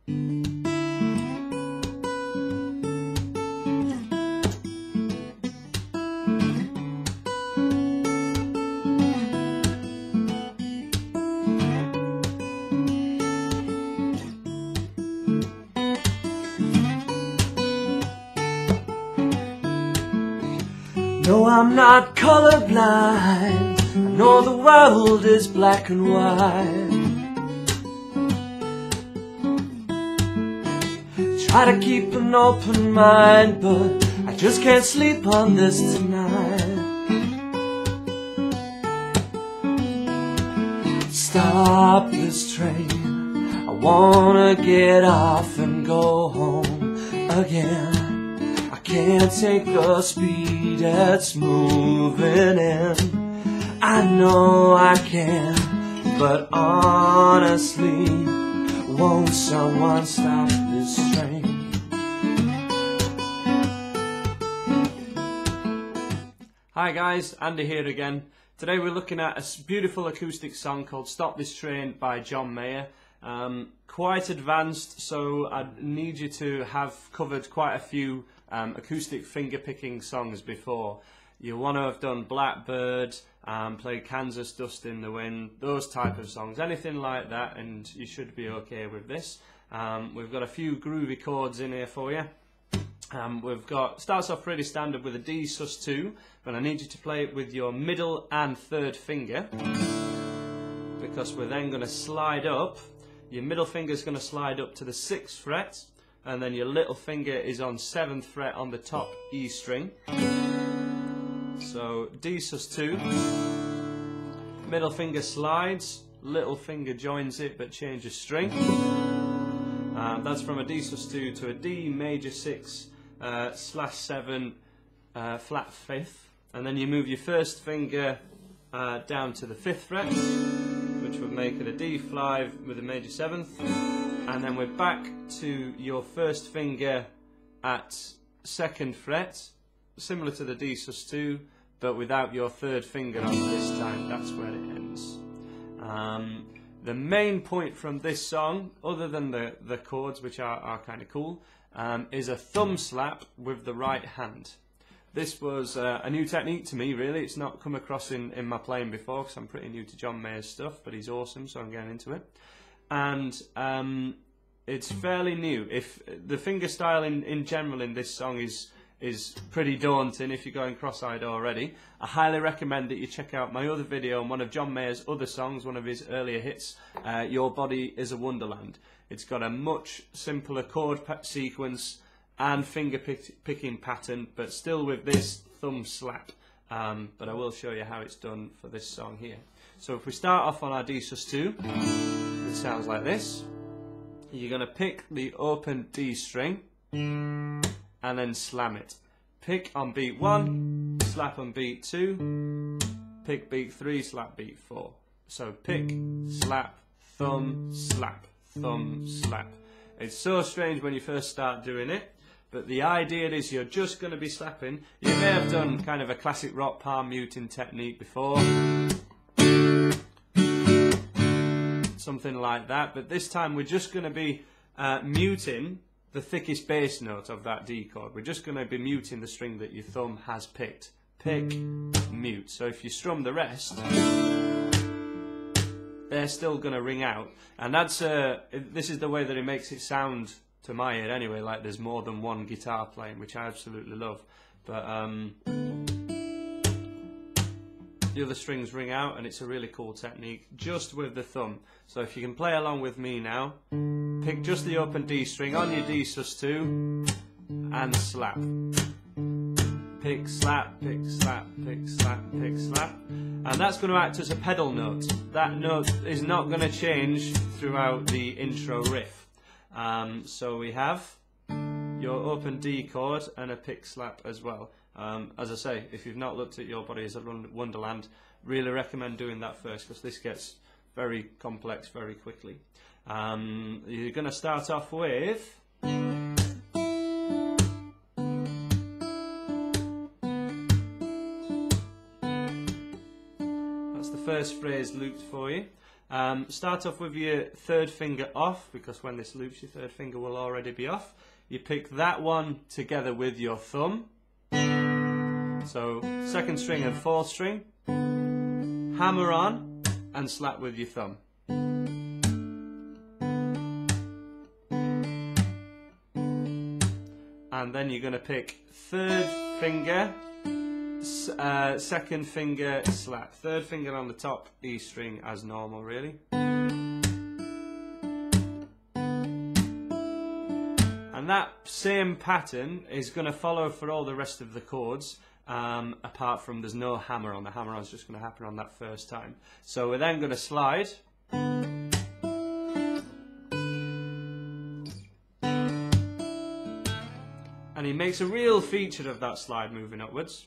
No, I'm not colorblind. I know the world is black and white. Try to keep an open mind, but I just can't sleep on this tonight. Stop this train, I wanna get off and go home again. I can't take the speed it's moving in. I know I can, but honestly, won't someone stop this train? Hi guys, Andy here again. Today we're looking at a beautiful acoustic song called Stop This Train by John Mayer. Quite advanced, so I need you to have covered quite a few acoustic finger picking songs before. You want to have done Blackbird, played Kansas Dust in the Wind, those type of songs, anything like that, and you should be okay with this. We've got a few groovy chords in here for you. Starts off pretty standard with a D sus2, but I need you to play it with your middle and third finger, because we're then going to slide up. Your middle finger is going to slide up to the 6th fret, and then your little finger is on 7th fret on the top E string. So D sus2, middle finger slides, little finger joins it but changes string. That's from a D sus2 to a D major 6 /7 flat 5th, and then you move your first finger down to the 5th fret, which would make it a D5 with a major 7th, and then we're back to your first finger at 2nd fret, similar to the D sus2, but without your third finger on this time. That's where it ends. The main point from this song, other than the chords, which are kind of cool, is a thumb slap with the right hand. This was a new technique to me, really. It's not come across in my playing before, because I'm pretty new to John Mayer's stuff, but he's awesome, so I'm getting into it. And it's fairly new. If the finger style in general in this song is pretty daunting if you're going cross-eyed already, I highly recommend that you check out my other video on one of John Mayer's other songs, one of his earlier hits, Your Body Is a Wonderland. It's got a much simpler chord sequence and finger picking pattern, but still with this thumb slap. But I will show you how it's done for this song here. So if we start off on our D sus2, it sounds like this. You're going to pick the open D string and then slam it. Pick on beat 1, slap on beat 2, pick beat 3, slap beat 4. So pick, slap, thumb, slap, thumb, slap. It's so strange when you first start doing it, but the idea is you're just going to be slapping. You may have done kind of a classic rock palm muting technique before, something like that, but this time we're just going to be muting the thickest bass note of that D chord. We're just going to be muting the string that your thumb has picked. Pick, mute. So if you strum the rest, they're still going to ring out. And that's this is the way that it makes it sound to my ear anyway, like there's more than one guitar playing, which I absolutely love. But the other strings ring out, and it's a really cool technique just with the thumb. So if you can play along with me now, pick just the open D string on your D sus2 and slap. Pick, slap, pick, slap, pick, slap, pick, slap. And that's going to act as a pedal note. That note is not going to change throughout the intro riff. So we have your open D chord and a pick slap as well. As I say, if you've not looked at Your Body Is a Wonderland, really recommend doing that first, because this gets very complex very quickly. You're going to start off with that's the first phrase looped for you. Start off with your third finger off, because when this loops your third finger will already be off. You pick that one together with your thumb. So second string and fourth string. Hammer on and slap with your thumb. And then you're going to pick third finger, second finger, slap. Third finger on the top E string as normal, really. And that same pattern is going to follow for all the rest of the chords, apart from there's no hammer on. The hammer on is just going to happen on that first time. So we're then going to slide. And he makes a real feature of that slide moving upwards.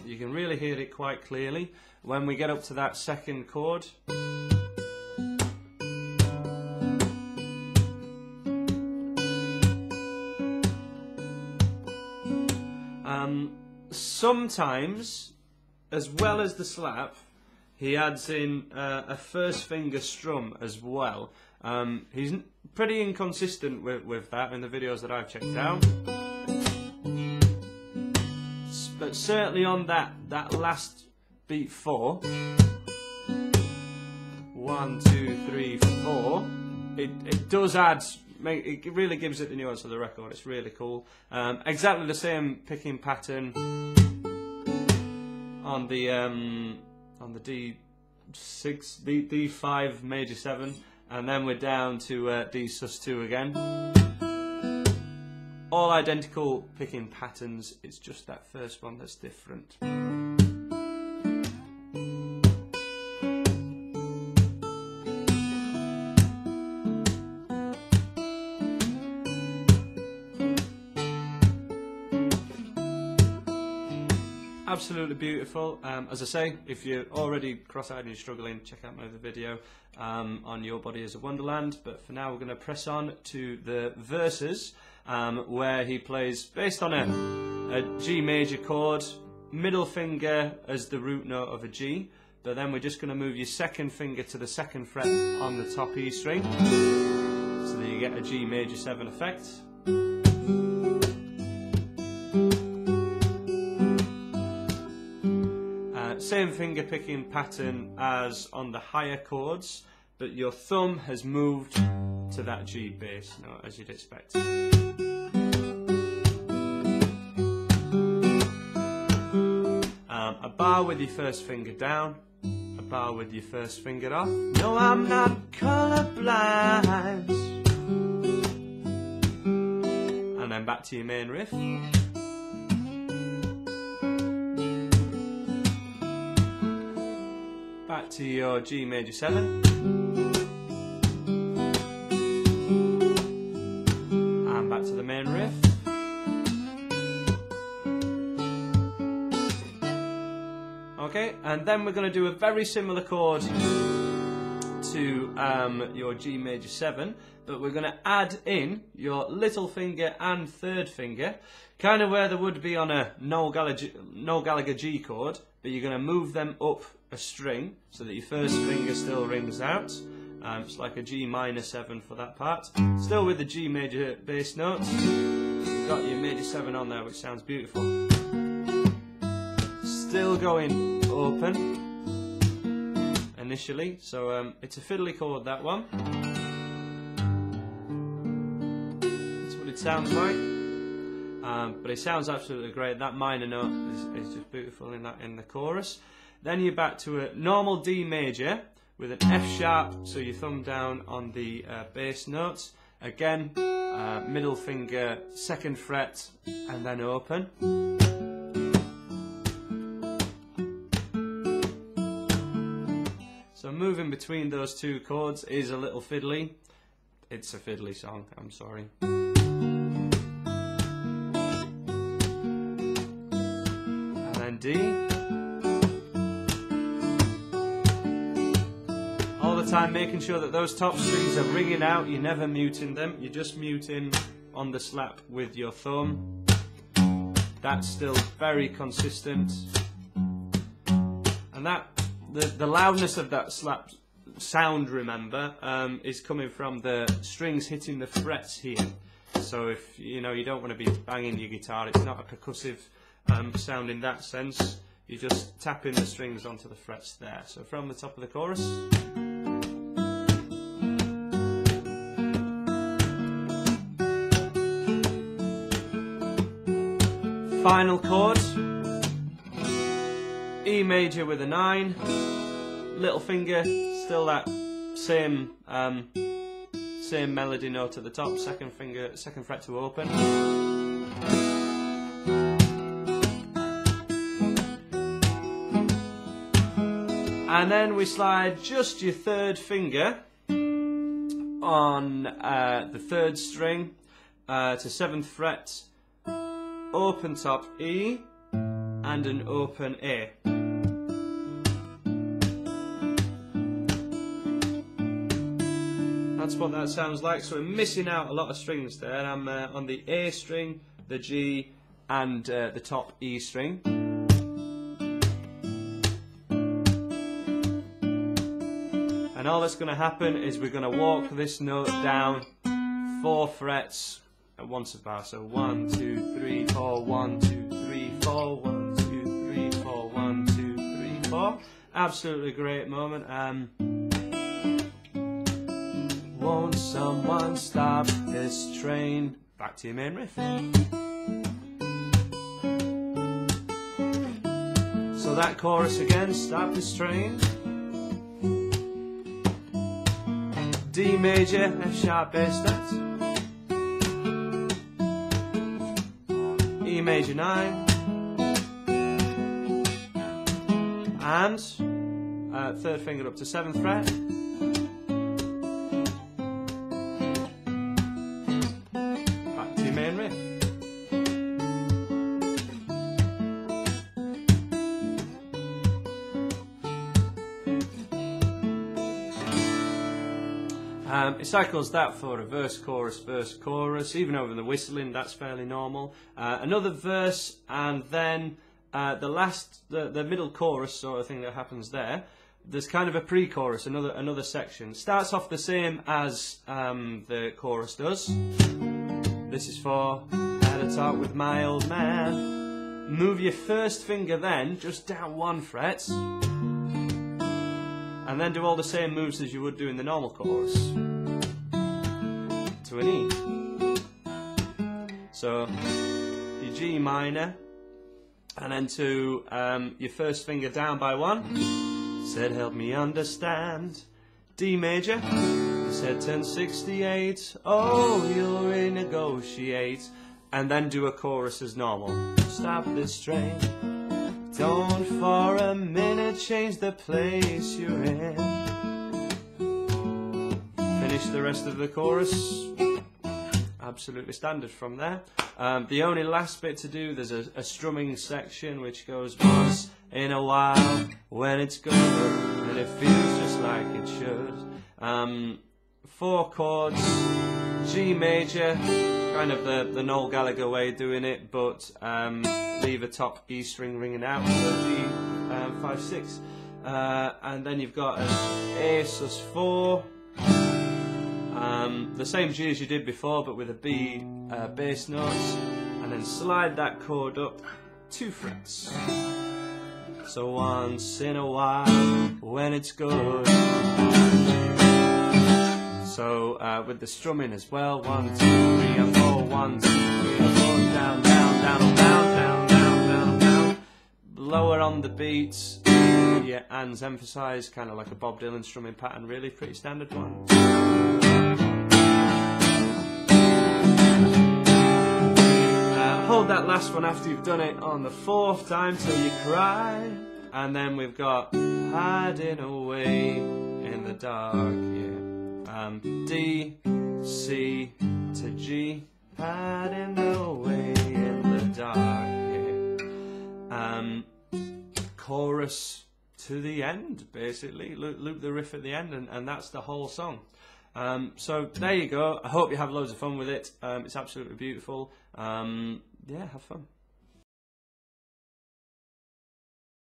You can really hear it quite clearly when we get up to that second chord. Sometimes, as well as the slap, he adds in a first finger strum as well. He's pretty inconsistent with that in the videos that I've checked out. But certainly on that last beat 4, 1, 2, 3, 4, it does add, it really gives it the nuance of the record. It's really cool. Exactly the same picking pattern on the D6, D5 major 7. And then we're down to D sus2 again. All identical picking patterns, it's just that first one that's different. Absolutely beautiful. As I say, if you're already cross-eyed and you're struggling, check out my other video on Your Body is a Wonderland. But for now, we're going to press on to the verses, where he plays based on a G major chord, middle finger as the root note of a G, but then we're just going to move your second finger to the second fret on the top E string, so that you get a G major 7 effect. Same finger picking pattern as on the higher chords, but your thumb has moved to that G bass note, as you'd expect. A bar with your first finger down, a bar with your first finger off. No, I'm not colorblind. And then back to your main riff. Back to your G major 7, and back to the main riff. Okay, and then we're going to do a very similar chord to your G major 7, but we're going to add in your little finger and third finger, kind of where there would be on a Noel Gallagher G chord, but you're going to move them up a string so that your first finger still rings out. It's like a G minor 7 for that part. Still with the G major bass notes. You've got your major 7 on there, which sounds beautiful. Still going open initially, so it's a fiddly chord, that one. That's what it sounds like. But it sounds absolutely great. That minor note is just beautiful in the chorus. Then you're back to a normal D major with an F sharp, so your thumb down on the bass notes. Again, middle finger, second fret, and then open. So moving between those two chords is a little fiddly. It's a fiddly song, I'm sorry. And then D. Time making sure that those top strings are ringing out. You're never muting them, you're just muting on the slap with your thumb. That's still very consistent. And and that the loudness of that slap sound, remember, is coming from the strings hitting the frets here. So if you don't want to be banging your guitar, it's not a percussive sound in that sense. You're just tapping the strings onto the frets there. So from the top of the chorus. Final chord, E major with a 9, little finger, still that same melody note at the top, second fret to open. And then we slide just your third finger on the third string to 7th fret, open top E and an open A. That's what that sounds like. So we're missing out a lot of strings there. I'm on the A string, the G and the top E string. And all that's going to happen is we're going to walk this note down 4 frets at once a bar. So 1, 2, 3, 4, 1, 2, 3, 4, 1, 2, 3, 4, 1, 2, 3, 4. Absolutely great moment. Won't someone stop this train? Back to your main riff. So that chorus again, stop this train. D major, F sharp bass that. E major 9. And third finger up to 7th fret. Back to your main riff. It cycles that for a verse, chorus, even over the whistling, that's fairly normal. Another verse, and then the middle chorus sort of thing that happens there. There's kind of a pre-chorus, another section. Starts off the same as the chorus does. This is for "Had a talk with my old man." Move your first finger then just down 1 fret, and then do all the same moves as you would do in the normal chorus to an E. So your G minor, and then to your first finger down by 1. Said help me understand. D major. He said 1068. Oh, you'll renegotiate. And then do a chorus as normal. Stop this train. Don't for a minute change the place you're in. Finish the rest of the chorus. Absolutely standard from there. The only last bit to do, there's a strumming section which goes once in a while when it's good and it feels just like it should. 4 chords, G major, kind of the Noel Gallagher way of doing it, but leave a top E string ringing out, so G 5, 6, and then you've got an A sus4, the same G as you did before but with a B bass notes, and then slide that chord up 2 frets. So once in a while when it's good. So with the strumming as well, 1, 2, 3 and 4, 1, 2, 3 and 4, down, down, down, down, down, down, down, down. Lower on the beats, your hands emphasised, kind of like a Bob Dylan strumming pattern, really pretty standard one. Hold that last one after you've done it on the 4th time till you cry, and then we've got hiding away in the dark. Yeah. D, C to G, hiding away in the dark. Yeah. Chorus to the end, basically. Loop the riff at the end, and that's the whole song. So there you go. I hope you have loads of fun with it. It's absolutely beautiful. Yeah, have fun.